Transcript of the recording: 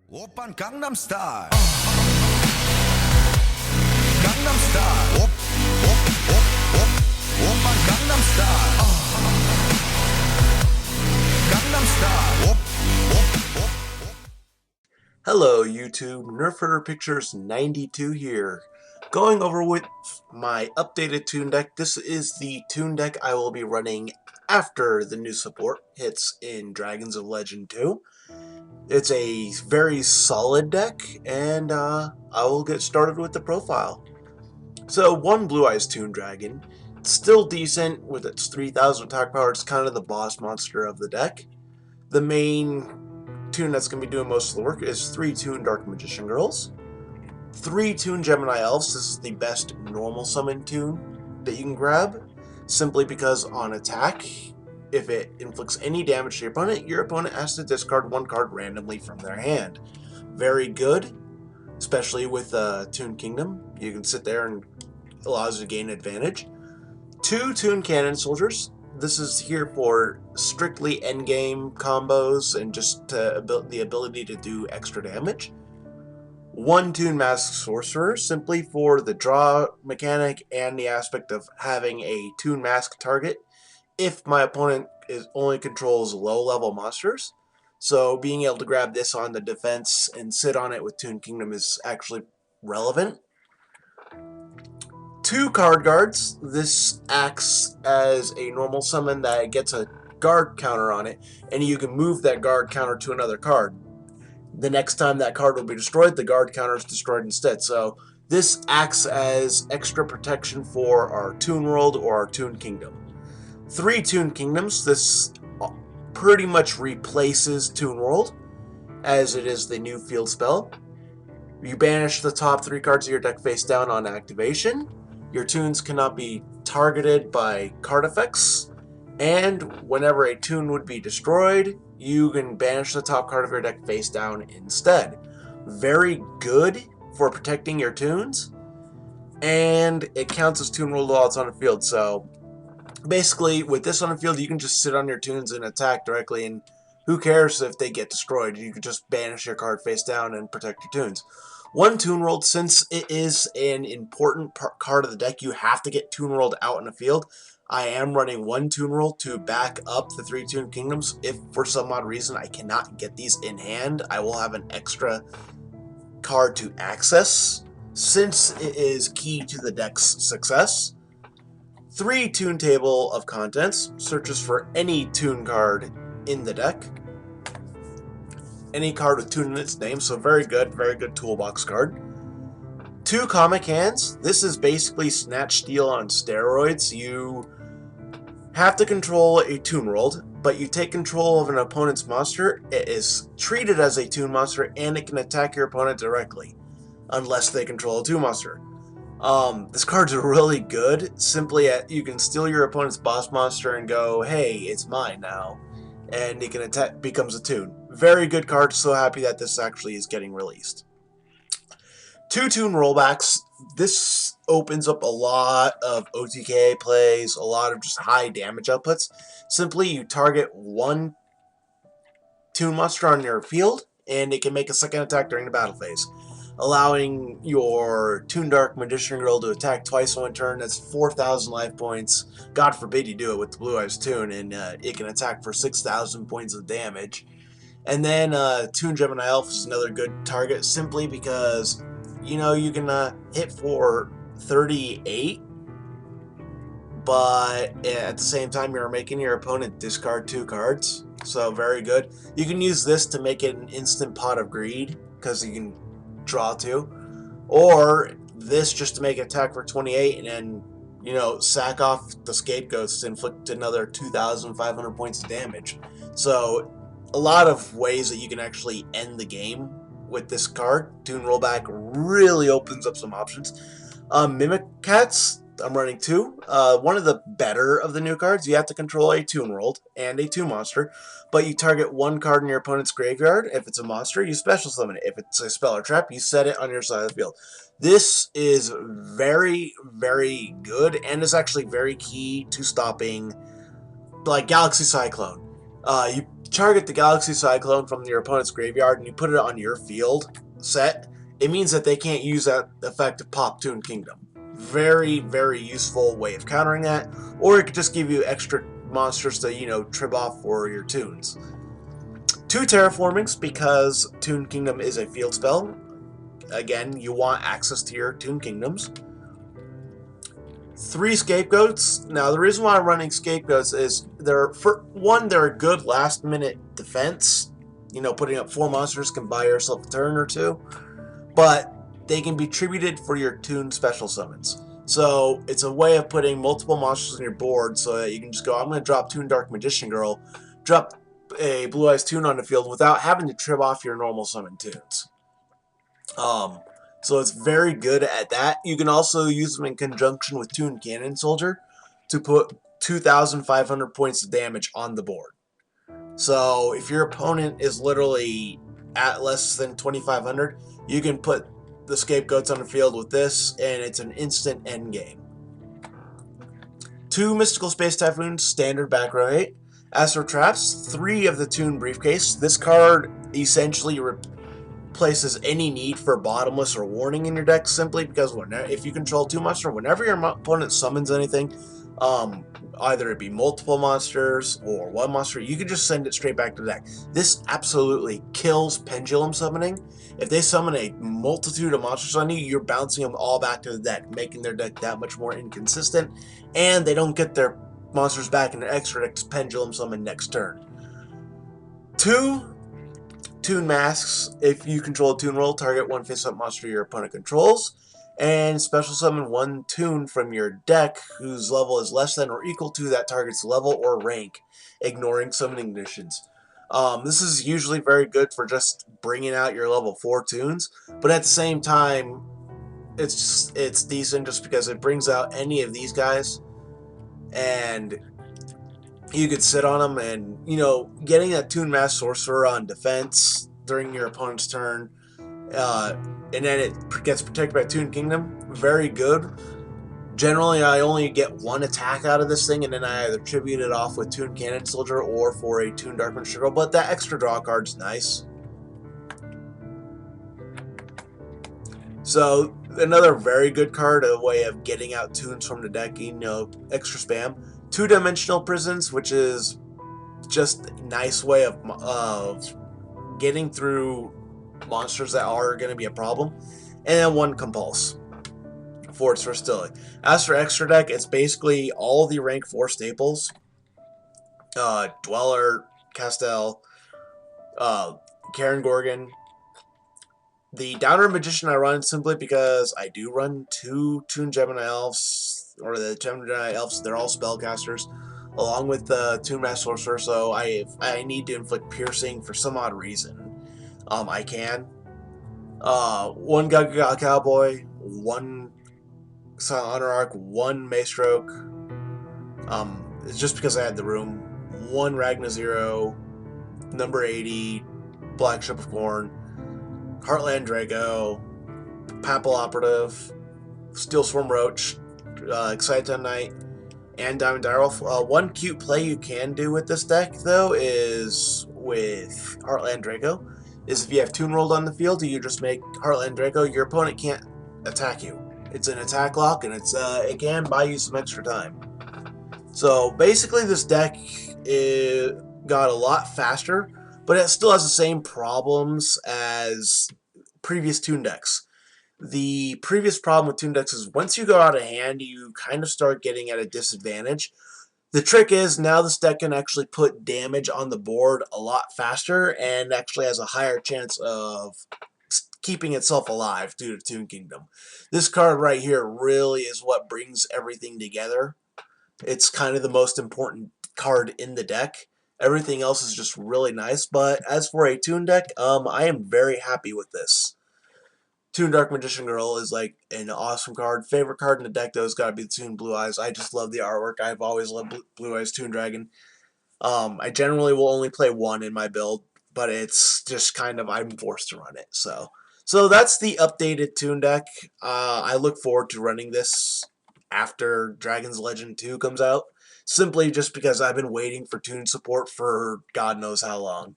오빤 강남스타일 강남스타일 오빤 강남스타일 강남스타일 Hello YouTube, Nerfer Pictures 92 here, going over with my updated Toon deck. This is the Toon deck I will be running after the new support hits in Dragons of Legend 2. It's a very solid deck, and I will get started with the profile. So, one Blue Eyes Toon Dragon. It's still decent with its 3000 attack power. It's kind of the boss monster of the deck. The main Toon that's going to be doing most of the work is 3 Toon Dark Magician Girls, 3 Toon Gemini Elves. This is the best normal summon Toon that you can grab, simply because on attack, if it inflicts any damage to your opponent has to discard 1 card randomly from their hand. Very good, especially with Toon Kingdom. You can sit there and it allows you to gain advantage. 2 Toon Cannon Soldiers. This is here for strictly endgame combos and just the ability to do extra damage. 1 Toon Mask Sorcerer, simply for the draw mechanic and the aspect of having a Toon Mask target if my opponent only controls low-level monsters. So being able to grab this on the defense and sit on it with Toon Kingdom is actually relevant. 2 Card Guards. This acts as a normal summon that gets a guard counter on it, and you can move that guard counter to another card. The next time that card will be destroyed, the guard counter is destroyed instead. So this acts as extra protection for our Toon World or our Toon Kingdom. 3 Toon Kingdoms. This pretty much replaces Toon World, as it is the new field spell. You banish the top 3 cards of your deck face down on activation. Your Toons cannot be targeted by card effects, and whenever a Toon would be destroyed, you can banish the top card of your deck face down instead. Very good for protecting your Toons, and it counts as Toon World while it's on the field. So basically, with this on the field, you can just sit on your Toons and attack directly, and who cares if they get destroyed? You can just banish your card face down and protect your Toons. 1 Toon World, since it is an important card of the deck, you have to get Toon World out in the field. I am running 1 Toon World to back up the 3 Toon Kingdoms. If for some odd reason I cannot get these in hand, I will have an extra card to access, since it is key to the deck's success. 3 Toon Table of Contents. Searches for any Toon card in the deck. Any card with Toon in its name, so very good toolbox card. 2 Comic Hands. This is basically Snatch Steal on steroids. You have to control a Toon World, but you take control of an opponent's monster. It is treated as a Toon monster, and it can attack your opponent directly, unless they control a Toon monster. This card's really good. Simply, you can steal your opponent's boss monster and go, hey, it's mine now. And he can attack, becomes a Toon. Very good card. So happy that this actually is getting released. 2 Toon Rollbacks. This opens up a lot of OTK plays, a lot of just high damage outputs. Simply, you target 1 Toon monster on your field, and it can make a second attack during the battle phase, allowing your Toon Dark Magician Girl to attack twice in one turn. That's 4,000 life points. God forbid you do it with the Blue Eyes Toon, and it can attack for 6,000 points of damage. And then Toon Gemini Elf is another good target, simply because, you know, you can hit for 38, but at the same time you're making your opponent discard 2 cards. So very good. You can use this to make it an instant Pot of Greed, because you can draw 2, or this just to make an attack for 28 and then, you know, sack off the scapegoats to inflict another 2,500 points of damage. So a lot of ways that you can actually end the game with this card. Toon Rollback really opens up some options. Mimic Cats, I'm running 2. One of the better of the new cards. You have to control a Toon World and a Toon monster, but you target 1 card in your opponent's graveyard. If it's a monster, you special summon it. If it's a spell or trap, you set it on your side of the field. This is very good, and is actually very key to stopping, like, Galaxy Cyclone. You target the Galaxy Cyclone from your opponent's graveyard and you put it on your field set, it means that they can't use that effect to pop Toon Kingdom. Very, very useful way of countering that. Or it could just give you extra monsters to, you know, trip off for your Toons. 2 Terraformings, because Toon Kingdom is a field spell. Again, you want access to your Toon Kingdoms. 3 Scapegoats. Now, the reason why I'm running Scapegoats is they're a good last-minute defense. You know, putting up 4 monsters can buy yourself a turn or 2. But they can be tributed for your Toon special summons. So it's a way of putting multiple monsters on your board so that you can just go, I'm going to drop Toon Dark Magician Girl, drop a Blue Eyes Toon on the field without having to trip off your normal summon Toons. So it's very good at that. You can also use them in conjunction with Toon Cannon Soldier to put 2,500 points of damage on the board. So if your opponent is literally at less than 2,500, you can put the Scapegoats on the field with this, and it's an instant end game. 2 Mystical Space Typhoons, standard back row 8. Astro Traps, 3 of the Toon Briefcase. This card essentially replaces any need for Bottomless or Warning in your deck, simply because if you control 2 monsters, whenever your opponent summons anything, either it be multiple monsters or 1 monster, you can just send it straight back to the deck. This absolutely kills Pendulum Summoning. If they summon a multitude of monsters on you, you're bouncing them all back to the deck, making their deck that much more inconsistent, and they don't get their monsters back in their extra deck to Pendulum Summon next turn. 2 Toon Masks. If you control a Toon roll, target 1 face-up monster your opponent controls, and special summon 1 Toon from your deck whose level is less than or equal to that target's level or rank, ignoring summoning conditions. This is usually very good for just bringing out your level 4 Toons, but at the same time, it's decent just because it brings out any of these guys, and you could sit on them, and, you know, getting that Toon Mask Sorcerer on defense during your opponent's turn, and then it gets protected by Toon Kingdom, very good. Generally, I only get 1 attack out of this thing, and then I either tribute it off with Toon Cannon Soldier or for a Toon Dark Magician Girl, but that extra draw card's nice. So, another very good card, a way of getting out Toons from the deck, you know, extra spam. 2-Dimensional Prisons, which is just a nice way of getting through monsters that are going to be a problem. And then 1 Compulse for its versatility. As for extra deck, it's basically all the rank 4 staples. Dweller, Castell, Karen Gorgon. The Downward Magician I run simply because I do run 2 Toon Gemini Elves, or the Gemini Elves, they're all spellcasters, along with the Toon Mask Sorcerer, so I need to inflict piercing for some odd reason. I can. 1 Gaga Cowboy, 1 Silent Honor Arc, 1 Maestroke. It's just because I had the room. 1 Ragna Zero, number 80, Black Ship of Corn, Heartland Drago, Papal Operative, Steel Swarm Roach, Exciton Knight, and Diamond Direwolf. 1 cute play you can do with this deck, though, is with Heartland Drago, is if you have Toon rolled on the field, you just make Heartland Drago, your opponent can't attack you. It's an attack lock, and it can buy you some extra time. So basically this deck got a lot faster, but it still has the same problems as previous Toon decks. The previous problem with Toon decks is once you go out of hand, you kind of start getting at a disadvantage. The trick is now this deck can actually put damage on the board a lot faster and actually has a higher chance of keeping itself alive due to Toon Kingdom. This card right here really is what brings everything together. It's kind of the most important card in the deck. Everything else is just really nice, but as for a Toon deck, I am very happy with this. Toon Dark Magician Girl is like an awesome card. Favorite card in the deck though has got to be the Toon Blue Eyes. I just love the artwork. I've always loved Blue Eyes Toon Dragon. I generally will only play 1 in my build, but it's just kind of, I'm forced to run it. So that's the updated Toon deck. I look forward to running this after Dragon's Legend 2 comes out. simply just because I've been waiting for Toon support for God knows how long.